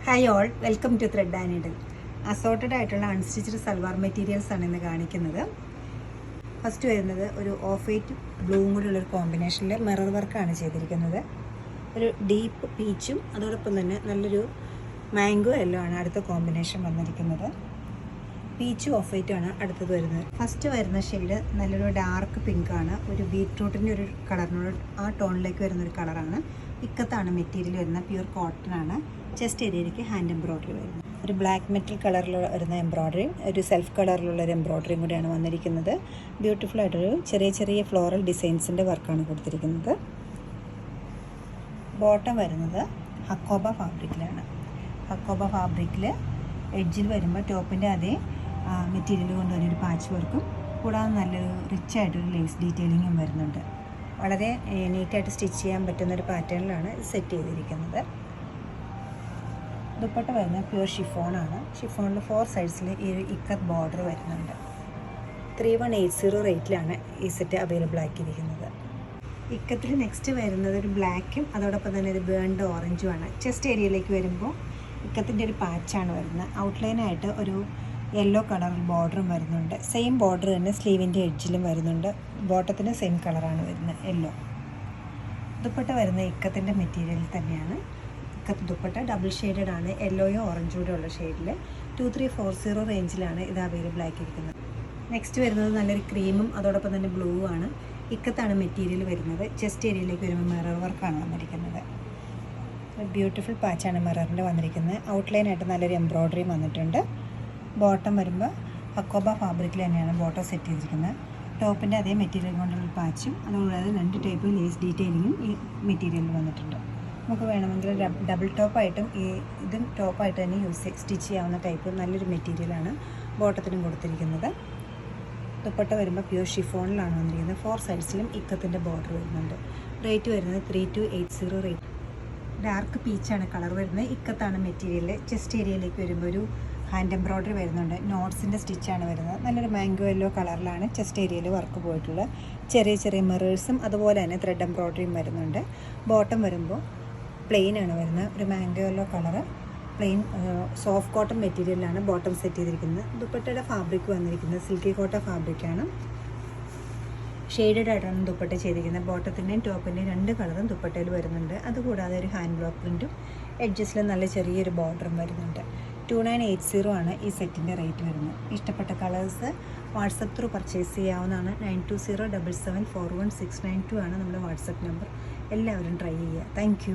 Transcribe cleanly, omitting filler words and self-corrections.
Hi all, welcome to thread and needle. Assorted ആയിട്ടുള്ള unstitched salwar materials ആണ് ഇന്ന് കാണിക്കുന്നത്. ഫസ്റ്റ് വരുന്നത് ഒരു ഓഫ് വൈറ്റ് ബ്ലൂവും കൂടി ഉള്ളൊരു കോമ്പിനേഷനിൽ മിറർ വർക്കാണ് ചെയ്തിരിക്കുന്നത്. ഒരു ഡീപ്പ് പീച്ചും അതോടൊപ്പം തന്നെ നല്ലൊരു മാംഗോ യെല്ലോ ആണ് അടുത്ത കോമ്പിനേഷൻ വന്നിരിക്കുന്നത്. പീച്ചും ഓഫ് വൈറ്റും ആണ് അടുത്തത് വരുന്നത്. ഫസ്റ്റ് വരുന്ന ഷെയ്ഡ് നല്ലൊരു ഡാർക്ക് പിങ്ക് ആണ്. ഒരു ബീറ്റ്റൂട്ടിൻ്റെ ഒരു കളറിനോട് ആ ടോണിലേക്ക് വരുന്നൊരു കളറാണ്. ഇക്കത്താണ് മെറ്റീരിയൽ വരുന്നത്. പ്യൂർ കോട്ടൺ ആണ്. ചെസ്റ്റ് ഏരിയയിലേക്ക് ഹാൻഡ് എംബ്രോയ്ഡറി വരുന്നത്. ഒരു ബ്ലാക്ക് മെറ്റൽ കളറിൽ വരുന്ന എംബ്രോയ്ഡറിയും ഒരു സെൽഫ് കളറിലുള്ള ഒരു എംബ്രോയ്ഡറിയും കൂടിയാണ് വന്നിരിക്കുന്നത്. ബ്യൂട്ടിഫുൾ ആയിട്ടൊരു ചെറിയ ചെറിയ ഫ്ലോറൽ ഡിസൈൻസിൻ്റെ വർക്കാണ് കൊടുത്തിരിക്കുന്നത്. ബോട്ടം വരുന്നത് ഹക്കോബ ഫാബ്രിക്കിലാണ്. ഹക്കോബ ഫാബ്രിക്കിൽ എഡ്ജിൽ വരുമ്പോൾ ടോപ്പിൻ്റെ അതേ മെറ്റീരിയൽ കൊണ്ട് തന്നെ ഒരു പാച്ച് വർക്കും കൂടാതെ നല്ലൊരു റിച്ച് ആയിട്ടൊരു ലേസ് ഡീറ്റെയിലിങ്ങും വരുന്നുണ്ട്. വളരെ നീറ്റായിട്ട് സ്റ്റിച്ച് ചെയ്യാൻ പറ്റുന്നൊരു പാറ്റേണിലാണ് സെറ്റ് ചെയ്തിരിക്കുന്നത്. ദുപ്പട്ട വരുന്നത് പ്യൂർ ഷിഫോണാണ്. ഷിഫോണിൽ 4 സൈഡ്സിൽ ഈ ഒരു ഇക്കത്ത് ബോർഡർ വരുന്നുണ്ട്. 3180 റേറ്റിലാണ് ഈ സെറ്റ് അവൈലബിൾ ആക്കിയിരിക്കുന്നത്. ഇക്കത്തിൽ നെക്സ്റ്റ് വരുന്നത് ഒരു ബ്ലാക്കും അതോടൊപ്പം തന്നെ ഒരു ബേൺഡ് ഓറഞ്ചുമാണ്. ചെസ്റ്റ് ഏരിയയിലേക്ക് വരുമ്പോൾ ഇക്കത്തിൻ്റെ ഒരു പാച്ചാണ് വരുന്നത്. ഔട്ട്ലൈനായിട്ട് ഒരു യെല്ലോ കളർ ബോർഡറും വരുന്നുണ്ട്. സെയിം ബോർഡർ തന്നെ സ്ലീവിൻ്റെ എഡ്ജിലും വരുന്നുണ്ട്. ബോട്ടത്തിന് സെയിം കളറാണ് വരുന്നത്, യെല്ലോ. ദുപ്പട്ട വരുന്ന ഇക്കത്തിൻ്റെ മെറ്റീരിയൽ തന്നെയാണ്. ഇക്കത്ത് ദുപ്പട്ട ഡബിൾ ഷെയ്ഡഡ് ആണ്. യെല്ലോയോ ഓറഞ്ചും കൂടെ ഉള്ള ഷെയ്ഡിൽ 2340 റേഞ്ചിലാണ് ഇത് അവൈലബിൾ ആക്കിയിരിക്കുന്നത്. നെക്സ്റ്റ് വരുന്നത് നല്ലൊരു ക്രീമും അതോടൊപ്പം തന്നെ ബ്ലൂ ആണ്. ഇക്കത്താണ് മെറ്റീരിയൽ വരുന്നത്. ചെസ്റ്റ് ഏരിയയിലേക്ക് വരുമ്പോൾ മിറർ വർക്കാണ് വന്നിരിക്കുന്നത്. ബ്യൂട്ടിഫുൾ പാച്ചാണ് മിററിൻ്റെ വന്നിരിക്കുന്നത്. ഔട്ട്ലൈനായിട്ട് നല്ലൊരു എംബ്രോയ്ഡറിയും വന്നിട്ടുണ്ട്. ബോട്ടം വരുമ്പോൾ ഹക്കോബ ഫാബ്രിക്കിൽ തന്നെയാണ് ബോട്ടം സെറ്റ് ചെയ്തിരിക്കുന്നത്. ടോപ്പിൻ്റെ അതേ മെറ്റീരിയൽ കൊണ്ടുള്ള പാച്ചും അതുകൂടാതെ 2 ടൈപ്പ് ലേസ് ഡീറ്റെയിലിങ്ങും ഈ മെറ്റീരിയലിൽ വന്നിട്ടുണ്ട്. നമുക്ക് വേണമെങ്കിൽ ഡബിൾ ടോപ്പായിട്ടും ഇതും ടോപ്പായിട്ട് തന്നെ സ്റ്റിച്ച് ചെയ്യാവുന്ന ടൈപ്പ് നല്ലൊരു മെറ്റീരിയലാണ് ബോട്ടത്തിനും കൊടുത്തിരിക്കുന്നത്. ദുപ്പട്ട വരുമ്പോൾ പ്യൂർ ഷിഫോണിലാണ് വന്നിരിക്കുന്നത്. 4 സൈഡ്സിലും ഇക്കത്തിൻ്റെ ബോർഡർ വരുന്നുണ്ട്. റേറ്റ് വരുന്നത് 3280 റേറ്റ്. ഡാർക്ക് പീച്ചാണ് കളർ വരുന്നത്. ഇക്കത്താണ് മെറ്റീരിയൽ. ചെസ്റ്റ് ഏരിയയിലേക്ക് വരുമ്പോൾ ഒരു ഹാൻഡ് എംബ്രോയ്ഡറി വരുന്നുണ്ട്. നോട്ട്സിൻ്റെ സ്റ്റിച്ചാണ് വരുന്നത്. നല്ലൊരു മാംഗോ യെല്ലോ കളറിലാണ് ചെസ്റ്റ് ഏരിയയിൽ വർക്ക് പോയിട്ടുള്ളത്. ചെറിയ ചെറിയ മിറേഴ്സും അതുപോലെ തന്നെ ത്രെഡ് എംബ്രോയ്ഡറിയും വരുന്നുണ്ട്. ബോട്ടം വരുമ്പോൾ പ്ലെയിൻ ആണ് വരുന്നത്. ഒരു mango yellow colour plain soft cotton മെറ്റീരിയലാണ് ബോട്ടം സെറ്റ് ചെയ്തിരിക്കുന്നത്. ദുപ്പട്ടയുടെ ഫാബ്രിക് വന്നിരിക്കുന്നത് സിൽക്കി കോട്ടൺ ഫാബ്രിക്കാണ്. ഷെയ്ഡഡ് ആയിട്ടാണ് ദുപ്പട്ട ചെയ്തിരിക്കുന്നത്. ബോട്ടത്തിൻ്റെയും ടോപ്പിൻ്റെയും 2 കളറും ദുപ്പട്ടയിൽ വരുന്നുണ്ട്. അതുകൂടാതെ ഒരു ഹാൻഡ് ബ്ലോക്ക് പ്രിൻറ്റും എഡ്ജസിൽ നല്ല ചെറിയൊരു ബോർഡറും വരുന്നുണ്ട്. 2980 ആണ് ഈ സെറ്റിൻ്റെ റേറ്റ് വരുന്നത്. ഇഷ്ടപ്പെട്ട കളേഴ്സ് വാട്സപ്പ് ത്രൂ പർച്ചേസ് ചെയ്യാവുന്നതാണ്. 9207741692 ആണ് നമ്മുടെ വാട്സപ്പ് നമ്പർ. എല്ലാവരും ട്രൈ ചെയ്യുക. താങ്ക്